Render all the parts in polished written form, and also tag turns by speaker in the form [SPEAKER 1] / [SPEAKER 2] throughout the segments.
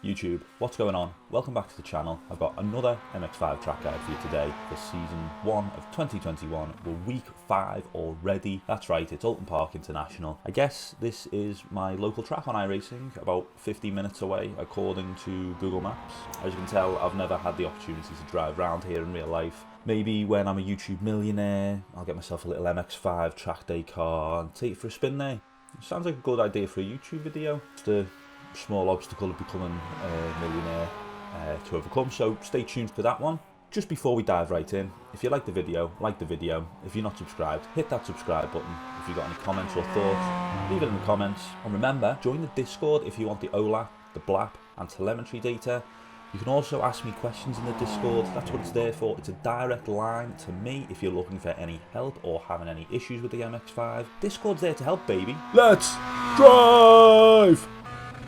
[SPEAKER 1] YouTube, what's going on? Welcome back to the channel. I've got another MX5 track guide for you today for season 1 of 2021. We're week 5 already. That's right, it's Oulton Park International. I guess this is my local track on iRacing, about 50 minutes away according to Google Maps. As you can tell, I've never had the opportunity to drive around here in real life. Maybe when I'm a YouTube millionaire, I'll get myself a little MX5 track day car and take it for a spin there. Sounds like a good idea for a YouTube video. Just a small obstacle of becoming a millionaire to overcome, so stay tuned for that one. Just before we dive right in, if you like the video, like the video. If you're not subscribed, hit that subscribe button. If you've got any comments or thoughts, leave it in the comments. And remember, join the Discord if you want the olap, the blap and telemetry data. You can also ask me questions in the Discord. That's what it's there for. It's a direct line to me if you're looking for any help or having any issues with the MX5. Discord's there to help, baby. Let's drive!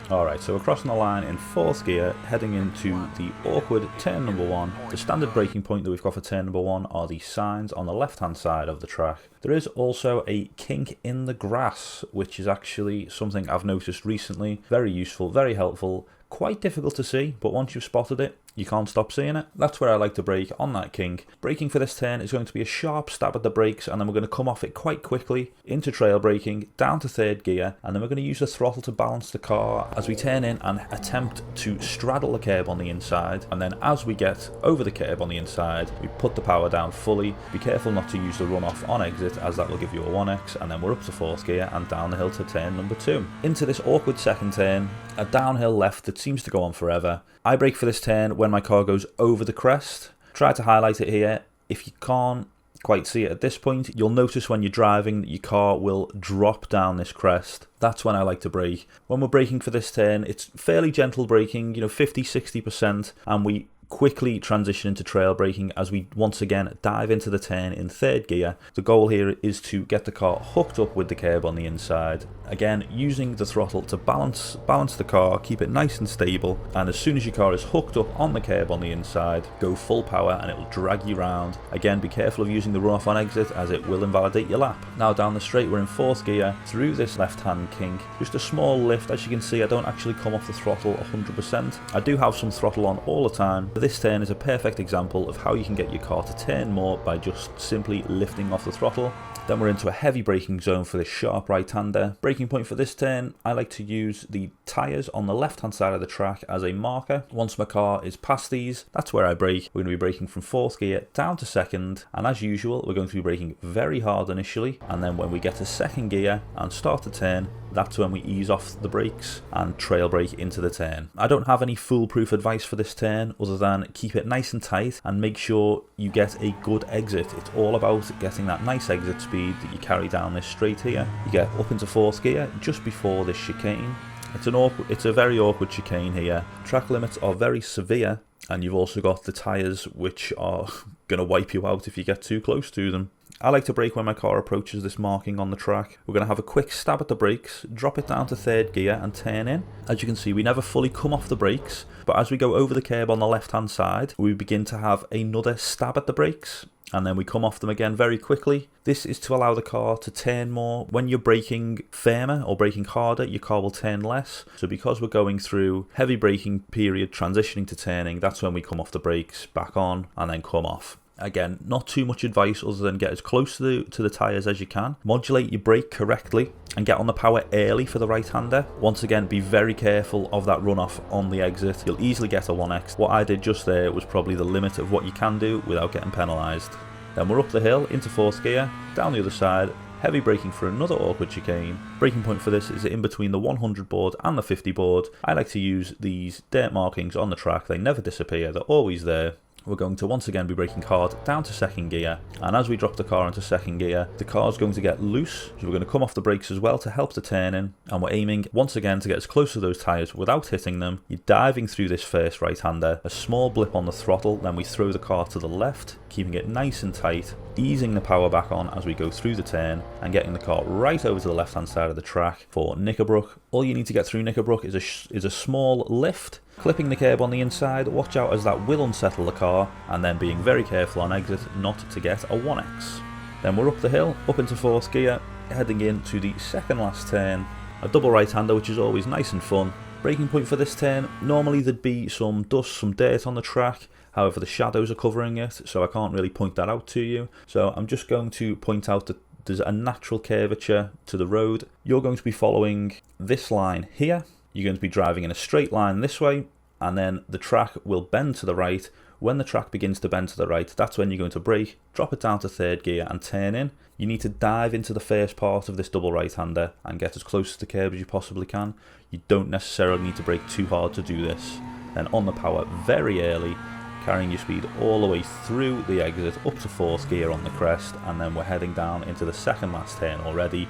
[SPEAKER 1] Alright, so we're crossing the line in 4th gear, heading into the awkward turn number 1. The standard braking point that we've got for turn number 1 are the signs on the left-hand side of the track. There is also a kink in the grass, which is actually something I've noticed recently. Very useful, very helpful. Quite difficult to see, but once you've spotted it, you can't stop seeing it. That's where I like to brake, on that kink. Braking for this turn is going to be a sharp stab at the brakes, and then we're going to come off it quite quickly into trail braking, down to 3rd gear, and then we're going to use the throttle to balance the car as we turn in and attempt to straddle the curb on the inside. And then as we get over the curb on the inside, we put the power down fully. Be careful not to use the runoff on exit, as that will give you a 1x, and then we're up to 4th gear and down the hill to turn number 2. Into this awkward 2nd turn, a downhill left that seems to go on forever. I brake for this turn when my car goes over the crest. Try to highlight it here. If you can't quite see it at this point, you'll notice when you're driving that your car will drop down this crest. That's when I like to brake. When we're braking for this turn, it's fairly gentle braking, 50-60%, and we quickly transition into trail braking as we once again dive into the turn in 3rd gear. The goal here is to get the car hooked up with the curb on the inside. Again, using the throttle to balance the car, keep it nice and stable, and as soon as your car is hooked up on the curb on the inside, go full power and it will drag you round. Again, be careful of using the runoff on exit as it will invalidate your lap. Now down the straight, we're in 4th gear through this left hand kink. Just a small lift. As you can see, I don't actually come off the throttle 100%. I do have some throttle on all the time. This turn is a perfect example of how you can get your car to turn more by just simply lifting off the throttle. Then we're into a heavy braking zone for this sharp right-hander. Braking point for this turn, I like to use the tyres on the left-hand side of the track as a marker. Once my car is past these, that's where I brake. We're going to be braking from 4th gear down to 2nd, and as usual, we're going to be braking very hard initially, and then when we get to 2nd gear and start to turn, that's when we ease off the brakes and trail brake into the turn. I don't have any foolproof advice for this turn other than keep it nice and tight and make sure you get a good exit. It's all about getting that nice exit speed that you carry down this straight here. You get up into 4th gear just before this chicane. It's a very awkward chicane here. Track limits are very severe, and you've also got the tyres which are going to wipe you out if you get too close to them. I like to brake when my car approaches this marking on the track. We're going to have a quick stab at the brakes, drop it down to 3rd gear and turn in. As you can see, we never fully come off the brakes, but as we go over the curb on the left hand side, we begin to have another stab at the brakes, and then we come off them again very quickly. This is to allow the car to turn more. When you're braking firmer or braking harder, your car will turn less. So because we're going through heavy braking period transitioning to turning, that's when we come off the brakes, back on, and then come off. Again, not too much advice other than get as close to the tyres as you can. Modulate your brake correctly and get on the power early for the right-hander. Once again, be very careful of that runoff on the exit. You'll easily get a 1x. What I did just there was probably the limit of what you can do without getting penalised. Then we're up the hill into 4th gear, down the other side, heavy braking for another awkward chicane. Braking point for this is in between the 100 board and the 50 board. I like to use these dirt markings on the track. They never disappear, they're always there. We're going to once again be braking hard down to 2nd gear, and as we drop the car into 2nd gear, the car's going to get loose, so we're going to come off the brakes as well to help the turn in, and we're aiming once again to get as close to those tyres without hitting them. You're diving through this first right-hander, a small blip on the throttle, then we throw the car to the left, keeping it nice and tight, easing the power back on as we go through the turn, and getting the car right over to the left-hand side of the track for Knickerbrook. All you need to get through Knickerbrook is a small lift, clipping the curb on the inside. Watch out as that will unsettle the car, and then being very careful on exit not to get a 1x. Then we're up the hill, up into 4th gear, heading into the second last turn. A double right-hander, which is always nice and fun. Braking point for this turn, normally there'd be some dust, some dirt on the track. However, the shadows are covering it, so I can't really point that out to you. So I'm just going to point out that there's a natural curvature to the road. You're going to be following this line here. You're going to be driving in a straight line this way, and then the track will bend to the right. When the track begins to bend to the right, that's when you're going to brake, drop it down to third gear and turn in. You need to dive into the first part of this double right-hander and get as close to the curb as you possibly can. You don't necessarily need to brake too hard to do this. Then on the power very early, carrying your speed all the way through the exit up to fourth gear on the crest, and then we're heading down into the second last turn already.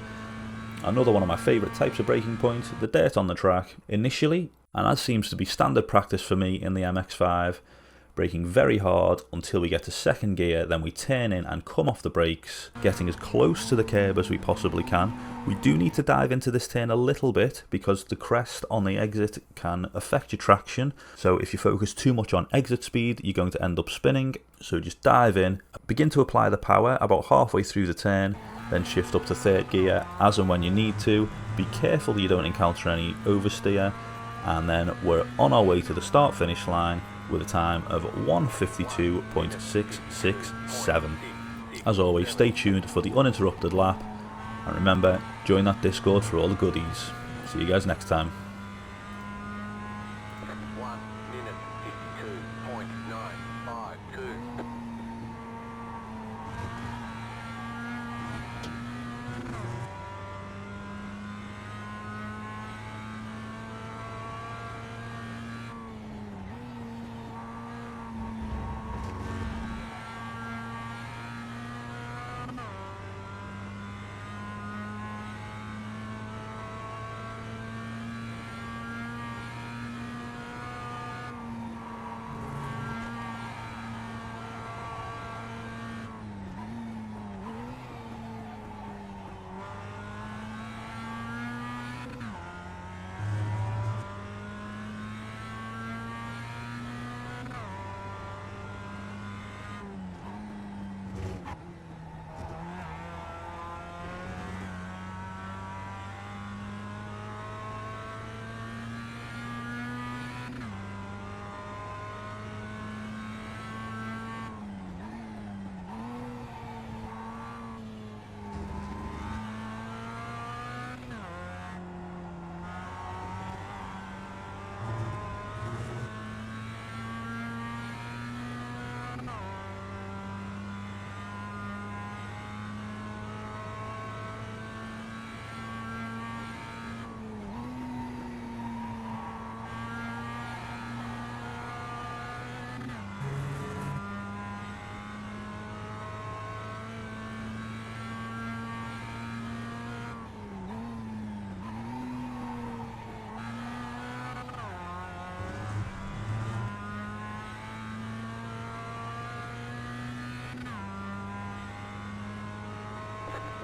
[SPEAKER 1] Another one of my favourite types of braking points, the dirt on the track. Initially, and as seems to be standard practice for me in the MX5, braking very hard until we get to second gear, then we turn in and come off the brakes, getting as close to the curb as we possibly can. We do need to dive into this turn a little bit because the crest on the exit can affect your traction. So if you focus too much on exit speed, you're going to end up spinning. So just dive in, begin to apply the power about halfway through the turn, then shift up to third gear as and when you need to. Be careful you don't encounter any oversteer, and then we're on our way to the start finish line with a time of 1:52.667. As always, stay tuned for the uninterrupted lap, and remember, join that Discord for all the goodies. See you guys next time.
[SPEAKER 2] 1:52.952.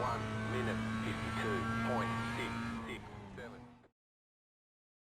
[SPEAKER 2] One minute 52.9.